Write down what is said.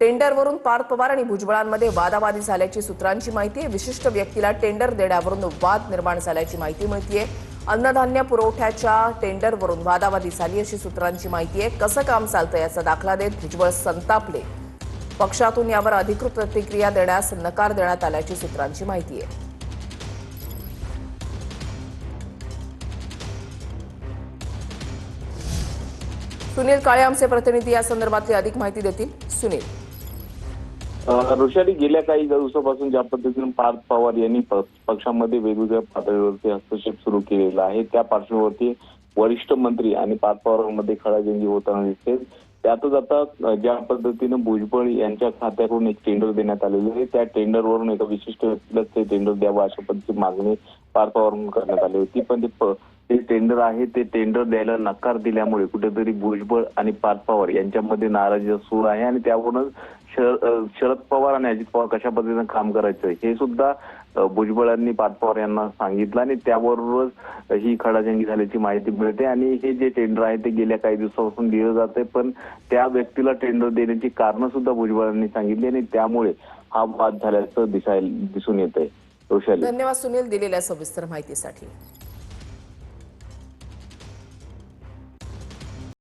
टेंडरवरून पार्थ पवार आणि भुजबळांमध्ये वादावादी झाल्याची सूत्रांची माहिती आहे। विशिष्ट व्यक्तीला टेंडर देण्यावरून वाद निर्माण झाल्याची माहिती मिळतेय। अन्नधान्य पुरवठ्याच्या टेंडरवरून वादावादी झाली अशी सूत्रांची माहिती आहे। कसं काम चालतं याचा दाखला देत भुजबळ संतापले। पक्षातून यावर अधिकृत प्रतिक्रिया देण्यास नकार देण्यात आल्याची सूत्रांची माहिती आहे। सुनील काळे आमचे प्रतिनिधी या संदर्भातली अधिक माहिती देतील। सुनील। ऋषाली, गेल्या काही दिवसापासून ज्या पद्धतीने पार्थ पवार यांनी पक्षामध्ये वेगवेगळ्या पातळीवरती हस्तक्षेप सुरू केलेला आहे, त्या पार्श्वभूमीवरती वरिष्ठ मंत्री आणि पार्थ पवारांमध्ये खडाजंगी होताना दिसते। त्यातच आता ज्या पद्धतीने भुजबळ यांच्या खात्याकडून एक टेंडर देण्यात आलेले आहे, त्या टेंडरवरून एका विशिष्ट व्यक्तीला ते टेंडर द्यावं अशा पद्धतीची मागणी पार्थ पवारांकडून करण्यात आली होती। पण ते टेंडर आहे ते टेंडर द्यायला नकार दिल्यामुळे कुठेतरी भुजबळ आणि पार्थ पवार यांच्यामध्ये नाराजी सूर आहे आणि त्यावरूनच शरद पवार आणि अजित पवार कशा पद्धतीने काम करायचं हे सुद्धा भुजबळांनी पार्थ पवार यांना सांगितलं आणि त्याबरोबरच ही खडाजंगी झाल्याची माहिती मिळते। आणि हे जे टेंडर आहे ते गेल्या काही दिवसापासून दिलं जाते, पण त्या व्यक्तीला टेंडर देण्याची कारणं सुद्धा भुजबळांनी सांगितली आणि त्यामुळे हा वाद झाल्याचं दिसून येत आहे। धन्यवाद सुनील दिलेल्या सविस्तर माहितीसाठी।